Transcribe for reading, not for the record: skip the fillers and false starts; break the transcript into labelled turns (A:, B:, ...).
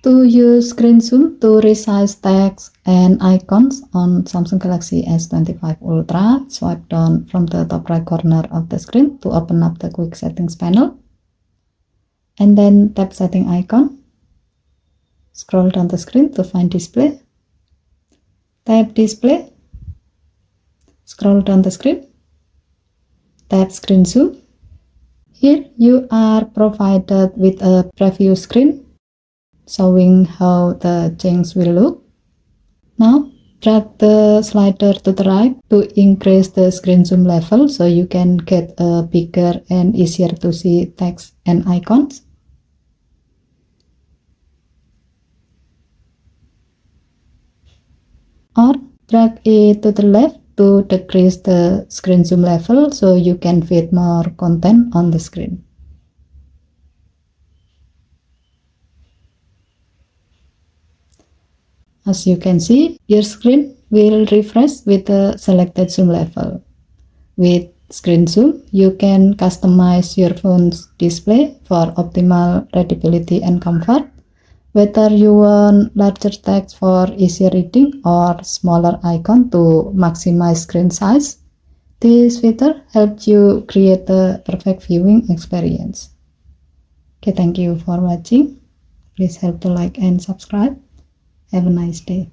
A: To use screen zoom to resize text and icons on Samsung Galaxy S25 Ultra, swipe down from the top right corner of the screen to open up the quick settings panel. And then tap setting icon. Scroll down the screen to find display. Tap display. Scroll down the screen. Tap screen zoom. Here you are provided with a preview screen showing how the change will look. Now drag the slider to the right to increase the screen zoom level so you can get a bigger and easier to see text and icons. Or drag it to the left to decrease the screen zoom level so you can fit more content on the screen. As you can see, your screen will refresh with the selected zoom level. With screen zoom, you can customize your phone's display for optimal readability and comfort. Whether you want larger text for easier reading or smaller icon to maximize screen size, this feature helps you create the perfect viewing experience. Okay, thank you for watching. Please help to like and subscribe. Have a nice day.